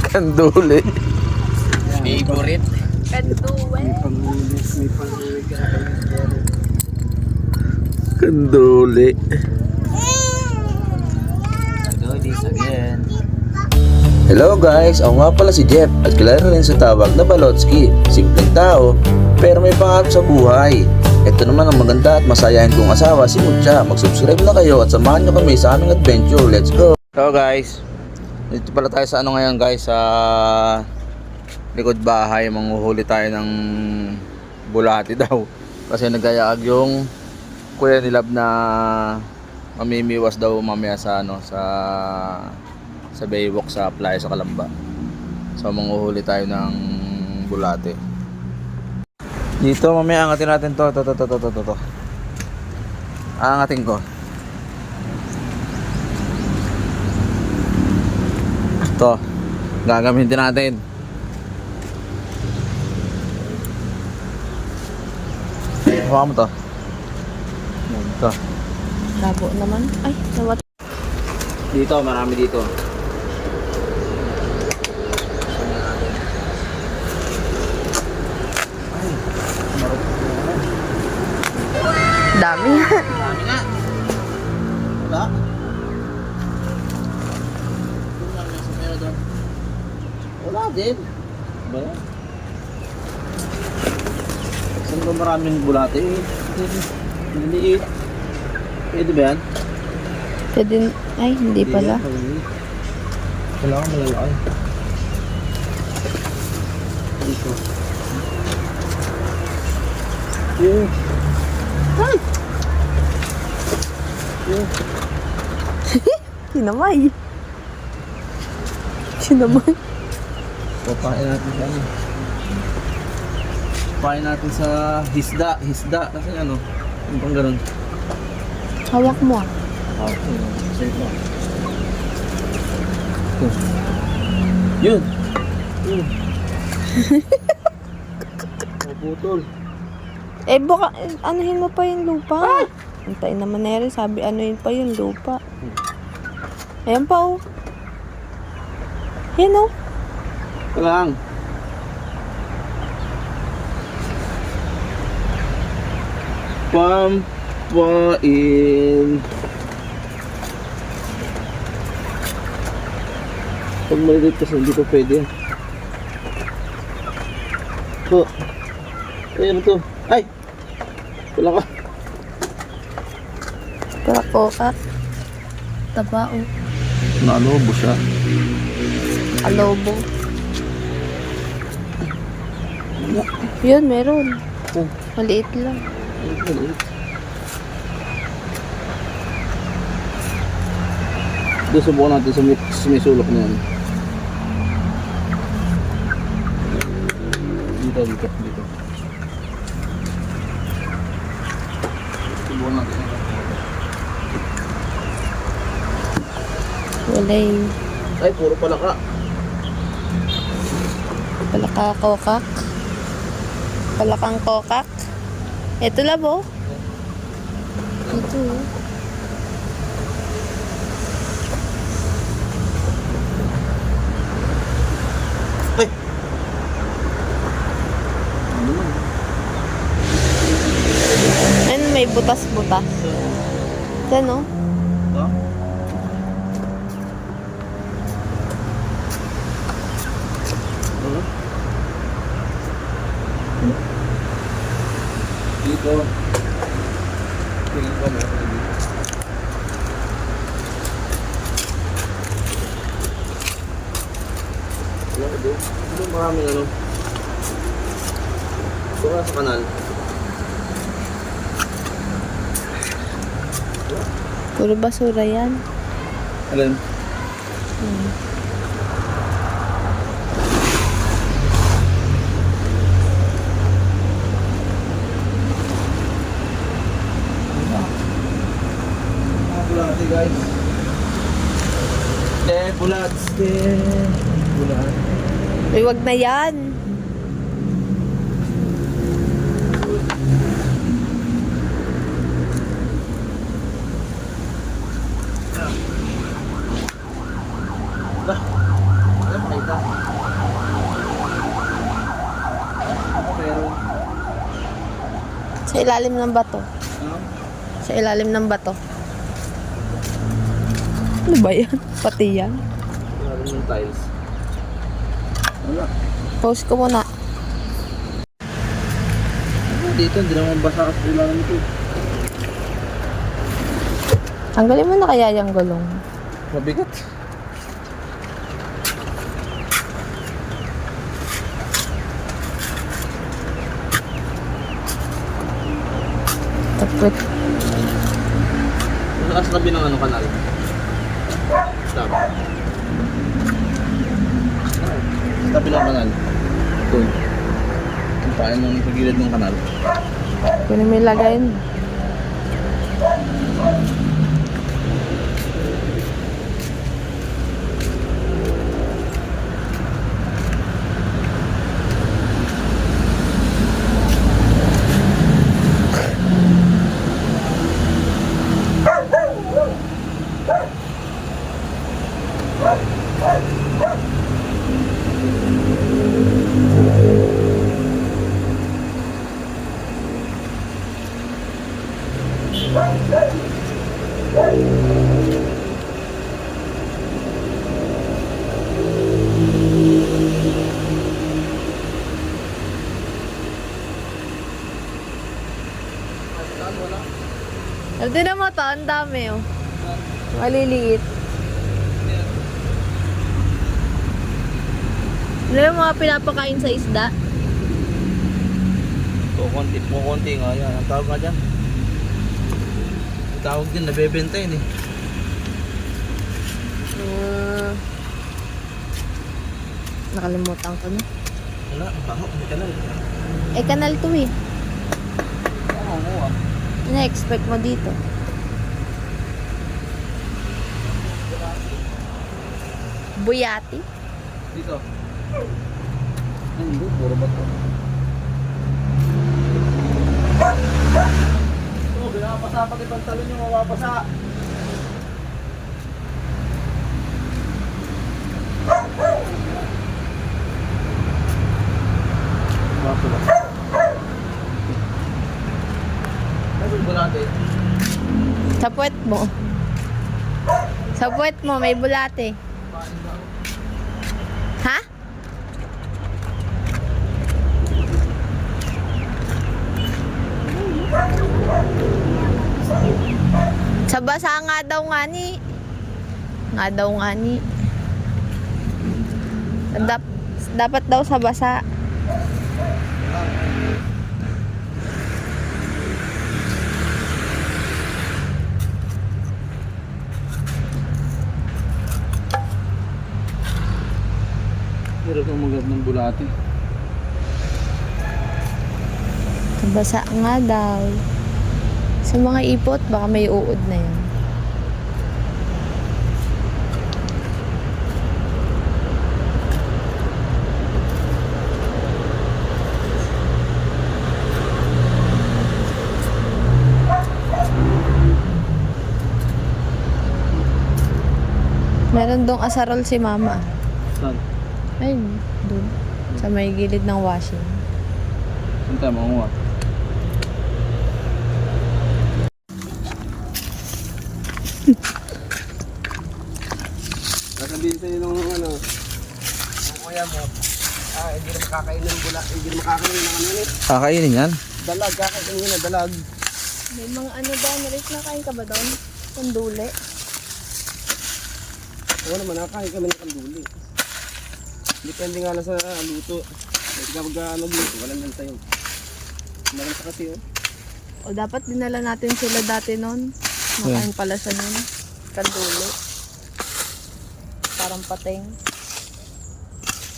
Kanduli. Favorite. Kanduwe. Kanduli. This again. Hello guys, ako nga pala si Jeff at kilala rin sa tawag na Balotski. Simpleng tao, pero may pangarap sa buhay. Ito naman ang maganda at masayahin kong asawa, si Mucha. Mag-subscribe na kayo at samahan nyo kami sa aming adventure. Let's go! Hello guys, dito pala tayo sa ano ngayon guys, sa likod bahay. Manghuhuli tayo ng bulati daw. Kasi nagayag yung kuya ni Lab na mamimiwas daw mamaya sa ano, sa Baywalk sa playa sa Calamba. So manghuhuli tayo ng bulate. Dito mamaya angatin natin to. Aangatin ko. To. Gagamitin natin. Hawakan mo to. Ito. Labo naman. Ay, nawat. Dito, marami dito. Dami. Marami nga. Wala. Wala din. Ba yan? Saan ba maraming bulate? Liliit. Pwede ba yan? Pwede. Ay, hindi pala. Kailangan malalaki. Dito. Yung. Ay! Yung. Sinamay. Sinamay. Papain natin sa ano. Papain natin sa hisda. Hisda. Kasi ano. Yung pang ganun. Hawak mo ah. Okay. Safe lang. Yun. Yun. Puputol. Eh, baka, anuhin mo pa yung lupa. Antayin naman na rin. Sabi, anuhin pa yung lupa. Ayan pa oh. Yan oh. Ito lang. Pampain. Pag malilit kasi hindi pa pwede. Ito. Ayan ito. Ay! Wala ka. Para koka. Taba oh. Nalobo siya. Alobo. Yun, meron. Oh, Maliit lang. maliit. Doon subukan natin sa may sulok na yan. Dito. Subukan natin. Walay. Ay, puro palaka. Palaka kokak. Palakang kokak. Ito labo. Ito. Ay! Ano may butas-butas. Yan oh. Ito? Dito. Tingin ko meron dito. Wala ko doon. Ano maraming ano? Ito ka sa kanal. Puro basura yan. Alin? Bulati guys. Bulati. Ay, wag na yan. Sa ilalim ng bato. Sa ilalim ng bato. Ano ba yan? Pati yan. Ilalim ng tiles. Wala. Pause ko muna. Dito, hindi naman basa sa ilalim ito. Tanggalin mo na kaya yung gulong. Mabigat. Tapos, Saka sa tabi ng ano kanal. Stop. Sa tabi ng kanal. Ito. Kung paano nung sa gilid ng kanal. kunin mo yung lagayin mo. Tignan mo to, ang dami oh. Maliliit. Ano yung mga pinapakain sa isda? Kukunti nga yan. Ang tawag nga dyan. Ang tawag din, nabebenta yun eh. Nakalimutan ko na. Wala, ang baho, may kanal. Eh, kanal to eh. Oo. Na-expect mo dito. Buyati? Dito. Hindi, puro bato. Oo, binapasa pag ibang talon yung mapapasa. Baso ba? Ano bulate? Sa puwet mo. Sa puwet mo, may bulate. Ha? Sa basa nga daw nga ni. Nga daw nga ni. Dapat daw sa basa. Hirap ng magab ng bulate. Sa basa nga daw. Sa mga ipot, baka may uod na yan. Meron dong asarol si mama. Saan? Ayun, doon. Sa may gilid ng washing. Saan tayo makunguha? Sasabihin sa'yo nung ano, ang kuya mo, hindi na makakain ng bula, hindi na makakain ng ano yun eh. Kakainin yan? Dalag, kakain yun na dalag. May mga ano daw, naris na kain ka ba doon? Sanduli. Oo naman, nakakain kami ng kanduli. Depende nga lang sa luto. Kapag nagluto, walang ganta yun. Maganda kasi yun. O dapat dinala natin sila dati noon. Nakain pala siya noon. Kanduli. Parang pating.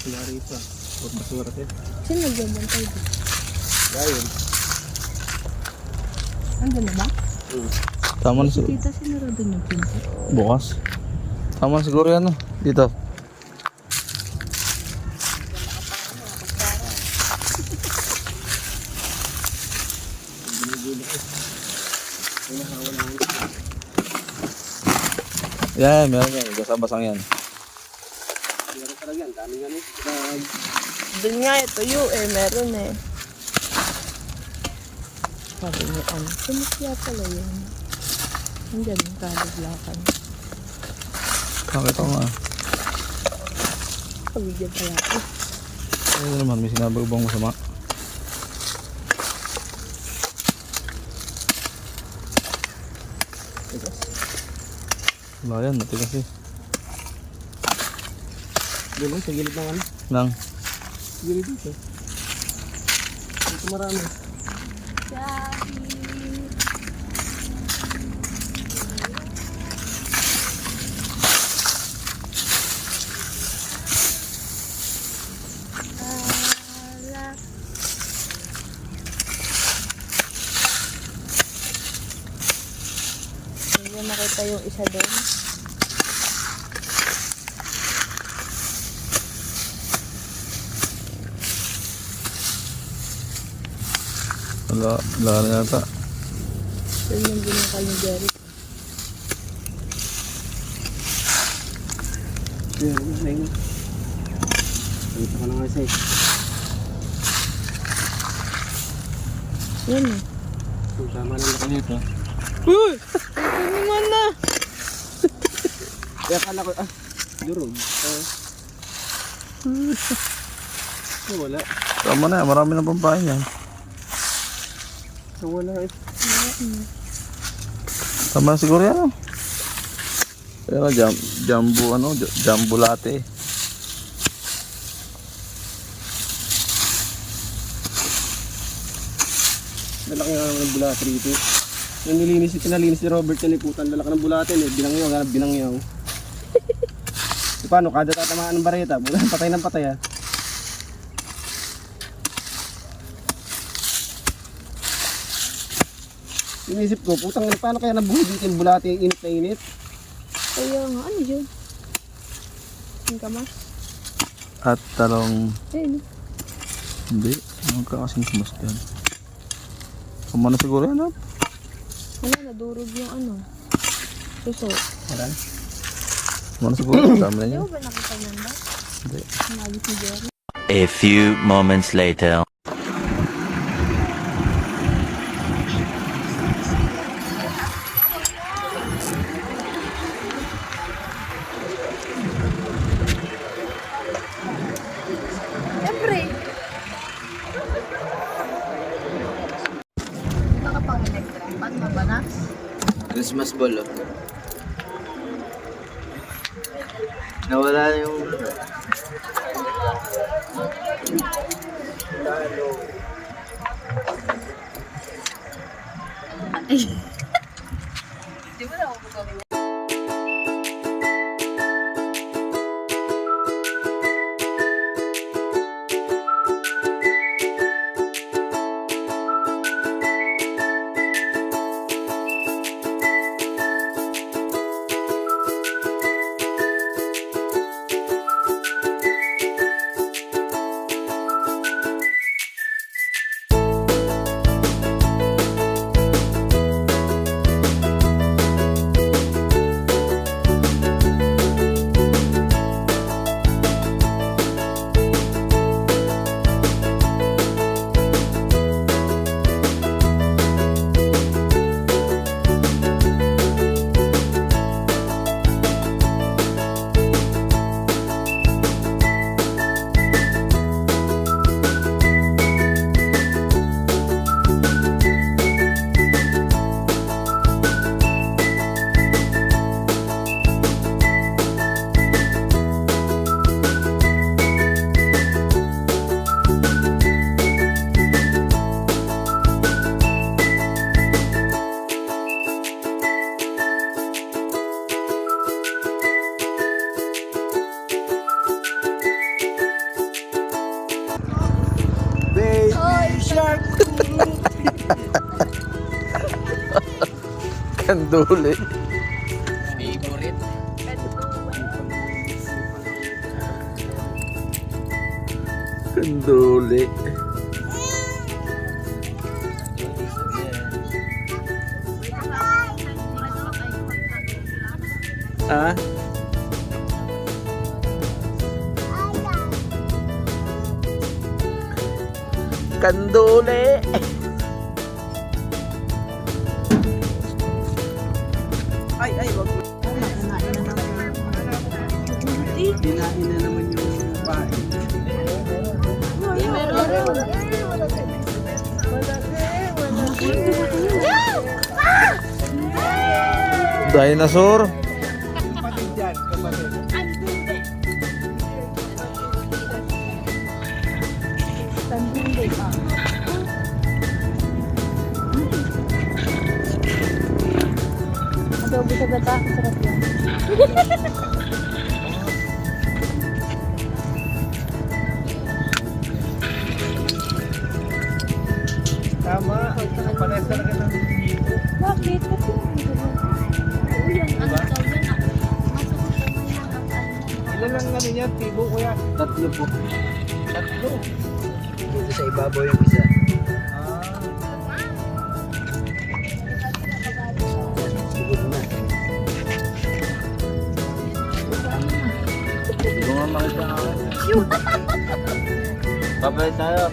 Sila rito. Huwag maswerte. Sino nagbabantay dito? Ayun. Andun na ba? Tama na siguro. Tita, sinarado niyo pinto. Bukas. Tama na siguro yan. Dito. Yan, meron yan. Basa-basang yan. Meron talaga yan. Dami nga eh. Doon nga ito yung meron eh. Sabi niya, tumusya pala yun. Andyan, kalaglakan. Bakit ako nga? Pabigyan pala. Ano naman, may sinabi ko bang masama? Wala yan, matigas eh. Doon lang, sa gilid ng ano. Nang, Sa gilid dito. Dito marami. Hindi mo makita yung isa doon. wala na yata. Yun yung ginakal ni Jerry. Yan, yan. Dito ka na nga siya. Yan eh. Tama lang ako nito. Uy! Ito naman na! Kaya akala ko, durog. Wala. Tama na, marami na pampain yan. Wala eh. Tama na siguro yan. Pero jumbo ano, jumbo latte. Lalaki nga ng bulate rito. Yung pinalinis ni Robert yan, iputan. Lalaki ng bulate, binangyaw, ganap binangyaw. So, paano, kada tatamaan ng bareta, patay ng patay ah. Inisip ko, putang paano kaya nabuhay dito yung bulate, yung init na init? Kaya nga, ano yun? Yung kamas? At talong, Ayun. hindi, ano ka kasing kumas dyan. Tama na siguro yan. Wala, nadurog yung ano. Suso. Wala. Tama na siguro, tama na Di yan. mo ba nakita niyan ba? Hindi. Nagis ni Jerry. A few moments later. Siyempre. Nakapang-electric. Paano mabanas? Christmas ball, oh. Nawala yung... Di ba na ako gawin? Kanduli. Favorite. Kanduli. Ah? Kanduli. Ay, wag mo. Dinahin na naman yung bahay. Dinosaur. Kapatid yan, kapatid. Adobo sa gata, sarap yan. Tama. Pares talaga ng dito. Bakit? Ilan lang ano niya, tibo kuya? 3 po. 3? Dito sa ibabaw yung isa. Hindi ko nga makita nga. Babalik tayo.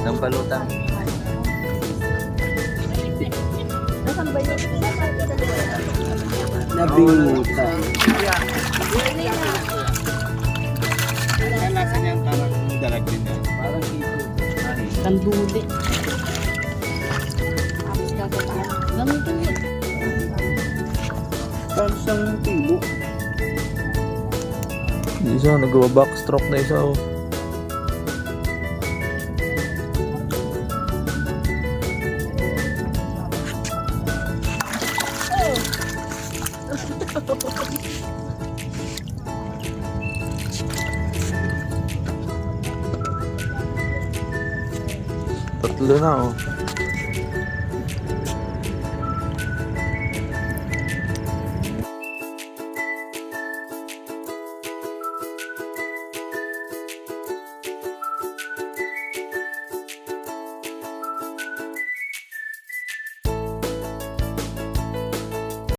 Ng balutan. Nabingutan. Ang lasa niyan parang dalag din yan. Parang dito. Kanduli. Tapos gagataan. Gamitin mo. Parang siyang tibo. Isa, nagawa backstroke na isa oh. Tatlo na oh.